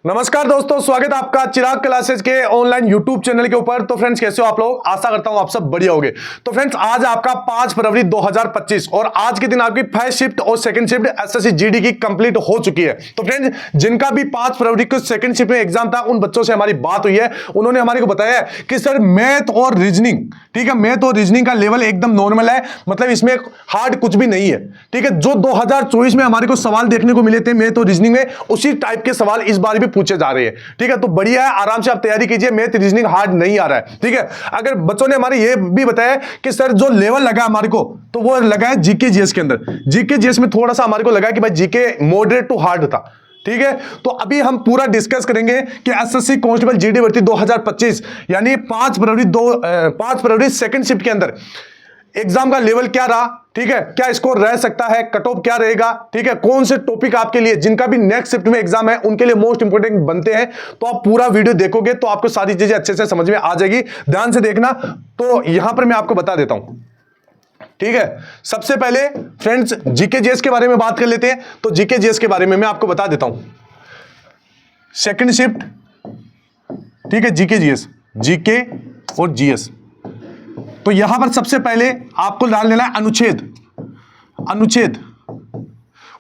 नमस्कार दोस्तों, स्वागत है आपका चिराग क्लासेस के ऑनलाइन यूट्यूब चैनल के ऊपर। तो फ्रेंड्स, कैसे हो आप लोग? आशा करता हूं आप सब बढ़िया होंगे। तो फ्रेंड्स, आज आपका 5 फरवरी 2025 और आज के दिन आपकी फर्स्ट शिफ्ट और सेकंड शिफ्ट एसएससी जीडी की कंप्लीट हो चुकी है। तो फ्रेंड्स, जिनका भी 5 फरवरी को सेकंड शिफ्ट में एग्जाम था, उन बच्चों से हमारी बात हुई है। उन्होंने हमारे को बताया है कि सर मैथ और रीजनिंग, ठीक है, मैथ और रीजनिंग का लेवल एकदम नॉर्मल है, मतलब इसमें हार्ड कुछ भी नहीं है। ठीक है, जो 2024 में हमारे को सवाल देखने को मिले थे मैथ और रीजनिंग में, उसी टाइप के सवाल इस बार भी पूछे जा रहे हैं। ठीक है, तो बढ़िया है, आराम से आप तैयारी कीजिए, मैथ रीजनिंग हार्ड नहीं आ रहा है। ठीक है, अगर बच्चों ने हमारे ये भी बताया कि सर जो लेवल लगा हमारे को, तो वो लगा है जीके जीएस के अंदर। जीके जीएस में थोड़ा सा हमारे को लगा कि भाई जीके मॉडरेट टू हार्ड था। ठीक है, तो अभी हम पूरा डिस्कस करेंगे कि एसएससी कांस्टेबल जीडी भर्ती 2025 यानी 5 फरवरी सेकंड शिफ्ट के अंदर एग्जाम का लेवल क्या रहा। ठीक है, क्या स्कोर रह सकता है, कट ऑफ क्या रहेगा। ठीक है, कौन से टॉपिक आपके लिए, जिनका भी नेक्स्ट शिफ्ट में एग्जाम है, उनके लिए मोस्ट इंपोर्टेंट बनते हैं। तो आप पूरा वीडियो देखोगे तो आपको सारी चीजें अच्छे से समझ में आ जाएगी। ध्यान से देखना। तो यहां पर मैं आपको बता देता हूं। ठीक है, सबसे पहले फ्रेंड्स जीके जीएस के बारे में बात कर लेते हैं। तो जीके जीएस के बारे में मैं आपको बता देता हूं। सेकंड शिफ्ट, ठीक है, जीके जीएस, जीके और जीएस। तो यहां पर सबसे पहले आपको डाल लेना है अनुच्छेद। अनुच्छेद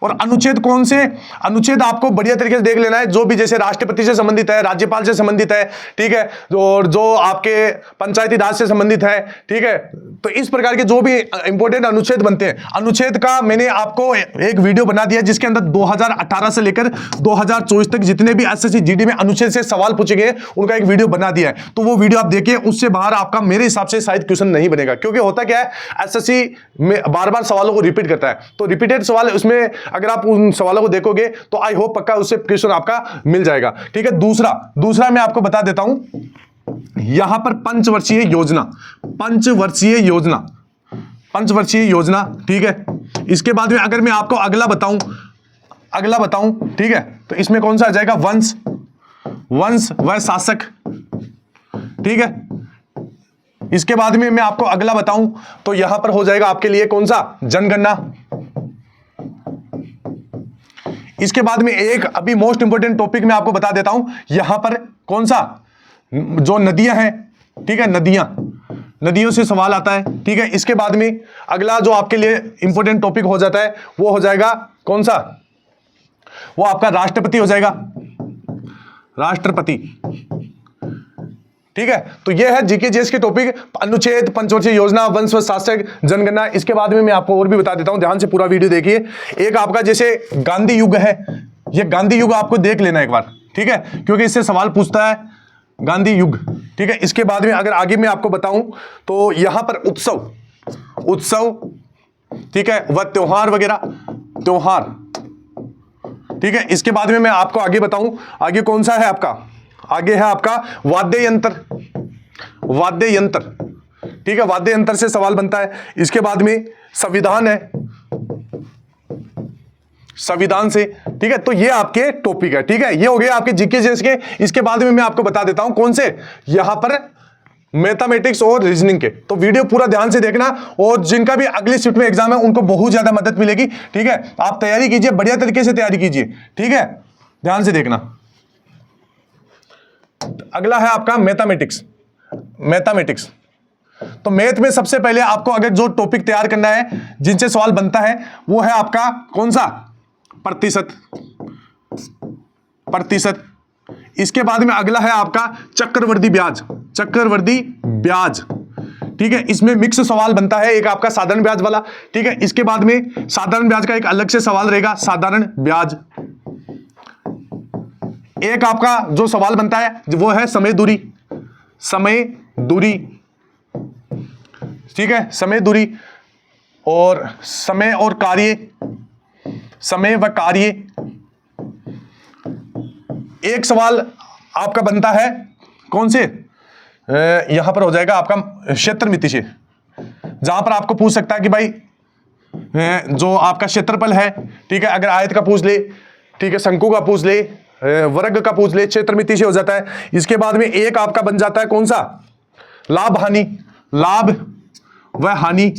और अनुच्छेद कौन से? अनुच्छेद आपको बढ़िया तरीके से देख लेना है, जो भी जैसे राष्ट्रपति से संबंधित है, राज्यपाल से संबंधित है। ठीक है, और जो आपके पंचायती राज से संबंधित है। ठीक है, तो इस प्रकार के जो भी इंपॉर्टेंट अनुच्छेद बनते हैं, अनुच्छेद का मैंने आपको एक वीडियो बना दिया जिसके अंदर 2018 से लेकर 2024 तक जितने भी एसएससी जीडी में अनुच्छेद से सवाल पूछे गए उनका एक वीडियो बना दिया है। तो वो वीडियो आप देखिए, उससे बाहर आपका मेरे हिसाब से शायद क्वेश्चन नहीं बनेगा, क्योंकि होता क्या है, एसएससी में बार बार सवालों को रिपीट करता है। तो रिपीटेड सवाल, उसमें अगर आप उन सवालों को देखोगे तो आई होप पक्का उससे क्वेश्चन आपका मिल जाएगा। ठीक है, दूसरा मैं आपको बता देता हूं, यहां पर पंचवर्षीय योजना। ठीक है, इसके बाद में अगर मैं आपको अगला बताऊं, ठीक है, तो इसमें कौन सा आ जाएगा? वंश व शासक। ठीक है, इसके बाद में मैं आपको अगला बताऊं तो यहां पर हो जाएगा आपके लिए कौन सा? जनगणना। इसके बाद में एक अभी मोस्ट इंपोर्टेंट टॉपिक मैं आपको बता देता हूं, यहां पर कौन सा? जो नदियां हैं। ठीक है, नदियों से सवाल आता है। ठीक है, इसके बाद में अगला जो आपके लिए इंपॉर्टेंट टॉपिक हो जाता है वो हो जाएगा कौन सा? वो आपका राष्ट्रपति हो जाएगा, राष्ट्रपति। ठीक है, तो ये है जीके जीएस के टॉपिक, अनुच्छेद, पंचवर्षीय योजना, वंश व शासक, जनगणना। इसके बाद में मैं आपको और भी बता देता हूं, ध्यान से पूरा वीडियो देखिए। एक आपका जैसे गांधी युग है, ये गांधी युग आपको देख लेना एक बार। ठीक है, क्योंकि इससे सवाल पूछता है गांधी युग। ठीक है, इसके बाद में अगर आगे मैं आपको बताऊं तो यहां पर उत्सव, ठीक है, व त्योहार वगैरह, त्योहार। ठीक है, इसके बाद में मैं आपको आगे बताऊं, आगे कौन सा है आपका? आगे है आपका वाद्य यंत्र। ठीक है, वाद्य यंत्र से सवाल बनता है। इसके बाद में संविधान है, संविधान से। ठीक है, तो ये आपके टॉपिक है। ठीक है, ये हो गए आपके जीके जीएस के। इसके बाद में मैं आपको बता देता हूं कौन से, यहां पर मैथमेटिक्स और रीजनिंग के। तो वीडियो पूरा ध्यान से देखना, और जिनका भी अगली शिफ्ट में एग्जाम है उनको बहुत ज्यादा मदद मिलेगी। ठीक है, आप तैयारी कीजिए, बढ़िया तरीके से तैयारी कीजिए। ठीक है, ध्यान से देखना। अगला है आपका मैथमेटिक्स। तो मैथ में सबसे पहले आपको अगर जो टॉपिक तैयार करना है, जिनसे सवाल बनता है, वो है आपका कौन सा? प्रतिशत। इसके बाद में अगला है आपका चक्रवर्ती ब्याज। ठीक है, इसमें मिक्स सवाल बनता है, एक आपका साधारण ब्याज वाला। ठीक है, इसके बाद में साधारण ब्याज का एक अलग से सवाल रहेगा, साधारण ब्याज। एक आपका जो सवाल बनता है वो है समय दूरी। ठीक है, समय दूरी और समय और कार्य, समय व कार्य। एक सवाल आपका बनता है कौन से? यहां पर हो जाएगा आपका क्षेत्रमिति से, जहां पर आपको पूछ सकता है कि भाई जो आपका क्षेत्रफल है, ठीक है, अगर आयत का पूछ ले, ठीक है, शंकु का पूछ ले, वर्ग का पूछ ले, क्षेत्रमिति से हो जाता है। इसके बाद में एक आपका बन जाता है कौन सा? लाभ व हानि।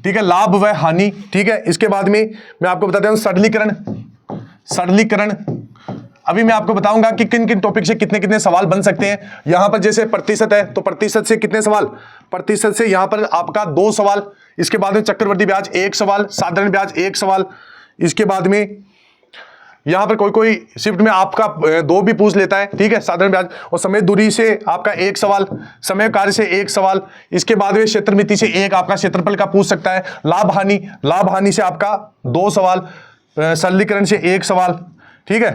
ठीक है, लाभ व हानि। ठीक है, इसके बाद में मैं आपको बताता हूं सरलीकरण। अभी मैं आपको बताऊंगा कि किन किन टॉपिक से कितने कितने सवाल बन सकते हैं। यहां पर जैसे प्रतिशत है तो प्रतिशत से कितने सवाल, प्रतिशत से यहां पर आपका 2 सवाल, इसके बाद में चक्रवृद्धि ब्याज 1 सवाल, साधारण ब्याज 1 सवाल, इसके बाद में यहां पर कोई कोई शिफ्ट में आपका 2 भी पूछ लेता है, ठीक है, साधारण ब्याज। और समय दूरी से आपका 1 सवाल, समय कार्य से 1 सवाल, इसके बाद में क्षेत्रमिति से 1 आपका क्षेत्रफल का पूछ सकता है। लाभ हानि, लाभ हानि से आपका 2 सवाल, सरलीकरण से 1 सवाल, ठीक है।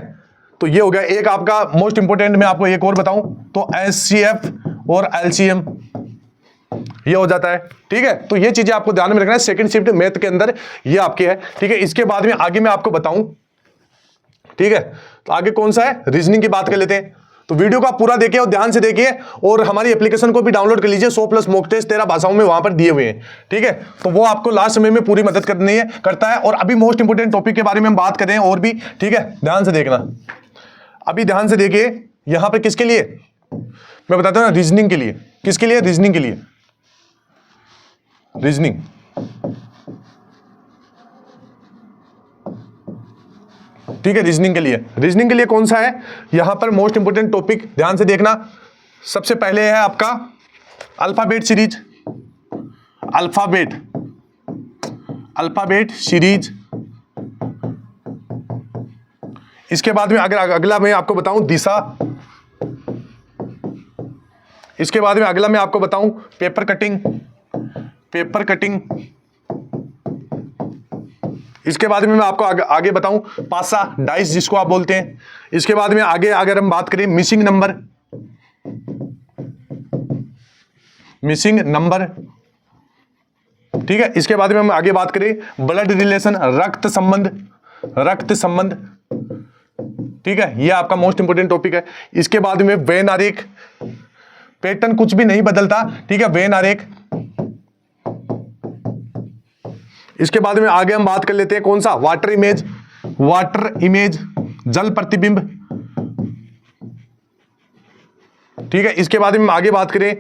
तो ये हो गया एक आपका मोस्ट इंपोर्टेंट। मैं आपको एक और बताऊं तो HCF और LCM ये हो जाता है, ठीक है। तो ये चीजें आपको ध्यान में रखना है सेकंड शिफ्ट मैथ के अंदर, ये आपके है, ठीक है। इसके बाद में आगे मैं आपको बताऊं, ठीक है। तो आगे कौन सा है, रीजनिंग की बात कर लेते हैं। तो वीडियो को आप पूरा देखिए और ध्यान से देखिए, और हमारी एप्लीकेशन को भी डाउनलोड कर लीजिए। 100+ मॉक टेस्ट 13 भाषाओं में वहां पर दिए हुए हैं, ठीक है। तो वो आपको लास्ट समय में पूरी मदद करता है। और अभी मोस्ट इंपोर्टेंट टॉपिक के बारे में हम बात कर रहे हैं और भी, ठीक है, ध्यान से देखना। अभी ध्यान से देखिए, यहां पर किसके लिए मैं बताता हूं ना, रीजनिंग के लिए। किसके लिए, रीजनिंग के लिए, रीजनिंग, ठीक है, रीजनिंग के लिए। रीजनिंग के लिए कौन सा है, यहां पर मोस्ट इंपोर्टेंट टॉपिक ध्यान से देखना। सबसे पहले है आपका अल्फाबेट सीरीज, अल्फाबेट सीरीज। इसके बाद में अगर अगला मैं आपको बताऊं दिशा, इसके बाद में अगला मैं आपको बताऊं पेपर कटिंग, इसके बाद में मैं आपको आगे बताऊं पासा, डाइस जिसको आप बोलते हैं। इसके बाद में आगे अगर हम बात करें मिसिंग नंबर, ठीक है। इसके बाद में हम आगे बात करें ब्लड रिलेशन, रक्त संबंध, ठीक है, ये आपका मोस्ट इंपोर्टेंट टॉपिक है। इसके बाद में वेन आरेख, पैटर्न कुछ भी नहीं बदलता, ठीक है, वेन आरेख। इसके बाद में आगे हम बात कर लेते हैं कौन सा, वाटर इमेज, जल प्रतिबिंब, ठीक है। इसके बाद में हम आगे बात करें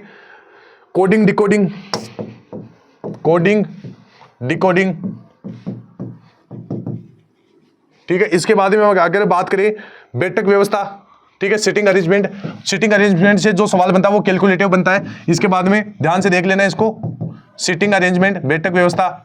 कोडिंग डिकोडिंग, ठीक है। इसके बाद में अगर बात करें बैठक व्यवस्था, ठीक है, सिटिंग अरेंजमेंट से जो सवाल बनता है वो कैलकुलेटिव बनता है। इसके बाद में ध्यान से देख लेना इसको, सिटिंग अरेंजमेंट, बैठक व्यवस्था,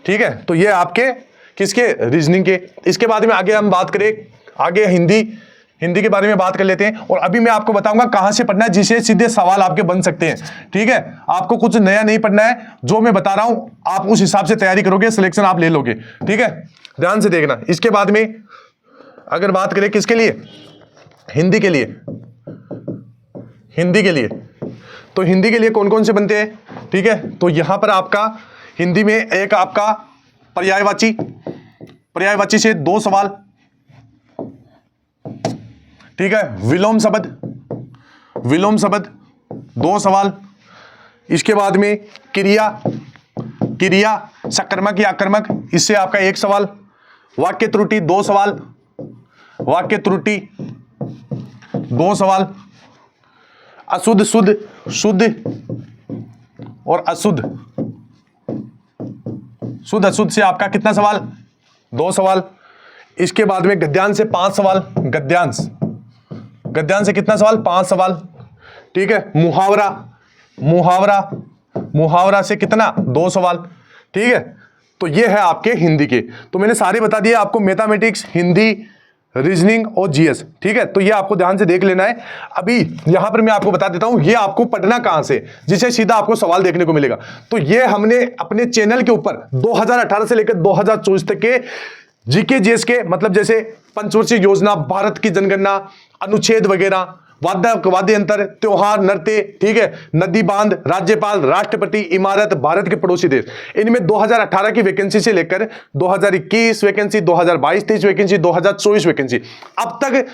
ठीक है। तो ये आपके किसके, रीजनिंग के। इसके बाद में आगे हम बात करें, आगे हिंदी के बारे में बात कर लेते हैं। और अभी मैं आपको बताऊंगा कहां से पढ़ना है, जिससे सीधे सवाल आपके बन सकते हैं, ठीक है। आपको कुछ नया नहीं पढ़ना है, जो मैं बता रहा हूं आप उस हिसाब से तैयारी करोगे, सिलेक्शन आप ले लोगे, ठीक है, ध्यान से देखना। इसके बाद में अगर बात करें किसके लिए, हिंदी के लिए, तो हिंदी के लिए कौन कौन से बनते हैं, ठीक है। तो यहां पर आपका हिंदी में एक आपका पर्यायवाची से 2 सवाल, ठीक है। विलोम शब्द 2 सवाल। इसके बाद में क्रिया सकर्मक या आकर्मक, इससे आपका 1 सवाल। वाक्य त्रुटि 2 सवाल, 2 सवाल। अशुद्ध शुद्ध और अशुद्ध, शुद्ध अशुद्ध से आपका कितना सवाल, 2 सवाल। इसके बाद में गद्यांश से 5 सवाल, गद्यांश से कितना सवाल, 5 सवाल, ठीक है। मुहावरा से कितना, 2 सवाल, ठीक है। तो ये है आपके हिंदी के। तो मैंने सारे बता दिए आपको, मैथमेटिक्स, हिंदी, रीजनिंग और जीएस, ठीक है। तो ये आपको ध्यान से देख लेना है। अभी यहां पर मैं आपको बता देता हूं ये आपको पढ़ना कहां से, जिसे सीधा आपको सवाल देखने को मिलेगा। तो ये हमने अपने चैनल के ऊपर 2018 से लेकर 2024 तक के जीके जीएस के, मतलब जैसे पंचवर्षीय योजना, भारत की जनगणना, अनुच्छेद वगैरह, वाद्य अंतर, त्योहार, नृत्य, ठीक है, नदी बांध, राज्यपाल, राष्ट्रपति, इमारत, भारत के पड़ोसी देश, इनमें 2018 की वैकेंसी से लेकर 2021 वैकेंसी, 2022-23 वैकेंसी, 2024 वैकेंसी, अब तक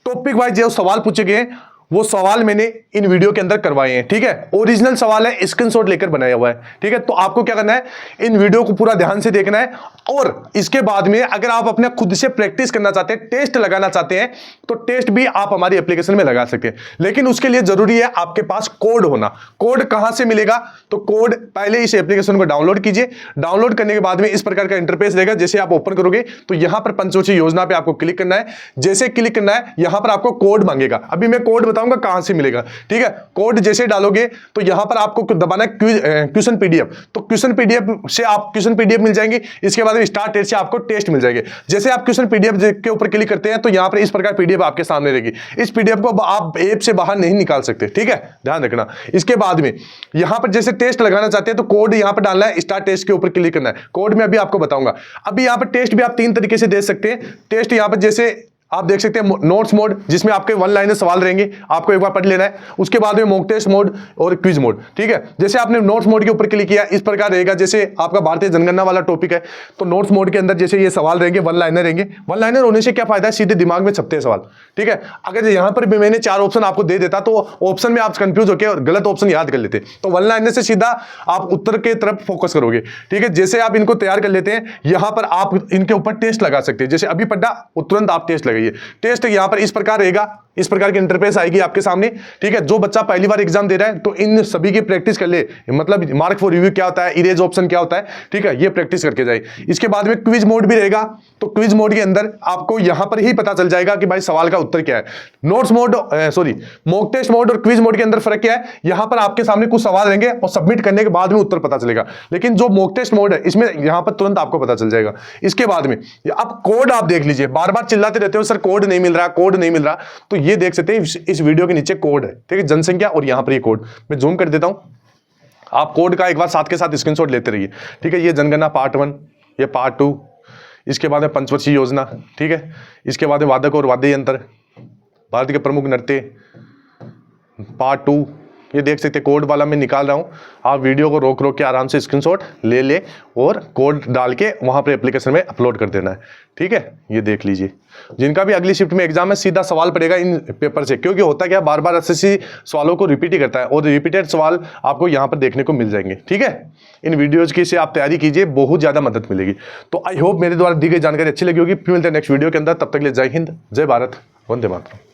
टॉपिक वाइज जो सवाल पूछे गए वो सवाल मैंने इन वीडियो के अंदर करवाए हैं, ठीक है। ओरिजिनल सवाल है, स्क्रीनशॉट लेकर बनाया हुआ है, ठीक है। तो आपको क्या करना है, इन वीडियो को पूरा ध्यान से देखना है और इसके बाद में अगर आप अपने खुद से प्रैक्टिस करना चाहते हैं, टेस्ट लगाना चाहते हैं, तो टेस्ट भी आप हमारी एप्लीकेशन में लगा सकते हैं। लेकिन उसके लिए जरूरी है आपके पास कोड होना। कोड कहां से मिलेगा, तो कोड पहले इस एप्लीकेशन को डाउनलोड कीजिए। डाउनलोड करने के बाद में इस प्रकार का इंटरफेस रहेगा। जैसे आप ओपन करोगे तो यहां पर पंचवटी योजना पे आपको क्लिक करना है। जैसे क्लिक करना है, यहां पर आपको कोड मांगेगा। अभी मैं कोड बताऊंगा कहां से मिलेगा, ठीक है। कोड जैसे डालोगे तो यहां पर आपको दबाना है क्वेश्चन पीडीएफ। तो क्वेश्चन पीडीएफ से आप क्वेश्चन पीडीएफ मिल जाएंगे। इसके बाद स्टार्ट टेस्ट से आपको टेस्ट मिल जाएंगे। जैसे आप क्वेश्चन पीडीएफ के ऊपर क्लिक करते हैं तो यहां पर इस प्रकार पीडीएफ आपके सामने रहेगी। इस पीडीएफ को आप ऐप से बाहर नहीं निकाल सकते, ठीक है, ध्यान रखना। इसके बाद में यहां पर जैसे टेस्ट लगाना चाहते हैं तो कोड यहां पर डालना है, स्टार्ट टेस्ट के ऊपर क्लिक करना है। कोड में अभी आपको बताऊंगा। अभी यहां पर टेस्ट भी आप 3 तरीके से दे सकते हैं। टेस्ट यहां पर जैसे आप देख सकते हैं नोट्स मोड, जिसमें आपके 1 लाइनर सवाल रहेंगे, आपको एक बार पढ़ लेना है। उसके बाद में मॉक टेस्ट मोड और क्विज मोड, ठीक है। जैसे आपने नोट्स मोड के ऊपर क्लिक किया, इस प्रकार रहेगा। जैसे आपका भारतीय जनगणना वाला टॉपिक है तो नोट्स मोड के अंदर जैसे ये सवाल रहेंगे, 1 लाइनर रहेंगे। 1 लाइनर होने से क्या फायदा है, सीधे दिमाग में छपते हैं सवाल, ठीक है। अगर यहां पर भी मैंने 4 ऑप्शन आपको दे देता तो ऑप्शन में आप कंफ्यूज होकर और गलत ऑप्शन याद कर लेते। तो 1 लाइनर से सीधा आप उत्तर के तरफ फोकस करोगे, ठीक है। जैसे आप इनको तैयार कर लेते हैं, यहां पर आप इनके ऊपर टेस्ट लगा सकते हैं। जैसे अभी पढ़ा, तुरंत आप टेस्ट लगाइए। टेस्ट यहां पर इस प्रकार रहेगा, इस प्रकार की इंटरफेस आएगी आपके सामने, ठीक है। जो बच्चा पहली बार एग्जाम दे रहा है तो इन सभी की प्रैक्टिस कर ले, मतलब मार्क फॉर रिव्यू क्या होता है, इरेज ऑप्शन क्या होता है, ठीक है, ये प्रैक्टिस करके जाए। इसके बाद में क्विज मोड भी रहेगा। तो क्विज मोड के अंदर आपको यहां पर ही पता चल जाएगा कि भाई सवाल का उत्तर क्या है। Notes mode mock test mode और क्विज मोड के अंदर फर्क क्या है, यहां पर आपके सामने कुछ सवाल रहेंगे और सबमिट करने के बाद में उत्तर पता चलेगा। लेकिन जो मॉक टेस्ट मोड है इसमें यहां पर तुरंत आपको पता चल जाएगा। इसके बाद में अब कोड आप देख लीजिए, बार बार चिल्लाते रहते हो सर कोड नहीं मिल रहा, कोड नहीं मिल रहा, तो ये देख सकते हैं इस वीडियो के नीचे कोड है, ठीक है, जनसंख्या, और यहां पर ये कोड मैं जूम कर देता हूं। आप कोड का एक बार साथ के साथ स्क्रीनशॉट लेते रहिए, ठीक है। ये जनगणना पार्ट 1, ये पार्ट 2, इसके बाद में पंचवर्षीय योजना, ठीक है। इसके बाद में वादक और वाद्य यंत्र, भारत के प्रमुख नृत्य, पार्ट 2, ये देख सकते हैं कोड वाला मैं निकाल रहा हूं। आप वीडियो को रोक रोक के आराम से स्क्रीनशॉट ले ले और कोड डाल के वहां पर एप्लीकेशन में अपलोड कर देना है, ठीक है। ये देख लीजिए, जिनका भी अगली शिफ्ट में एग्जाम है सीधा सवाल पड़ेगा इन पेपर से, क्योंकि होता क्या बार बार एसएससी सवालों को रिपीट ही करता है और रिपीटेड सवाल आपको यहां पर देखने को मिल जाएंगे, ठीक है। इन वीडियोज की से आप तैयारी कीजिए, बहुत ज्यादा मदद मिलेगी। तो आई होप मेरे द्वारा दी गई जानकारी अच्छी लगी होगी। फिर मिलते हैं नेक्स्ट वीडियो के अंदर, तब तक के लिए जय हिंद, जय भारत, वंदे मातरम।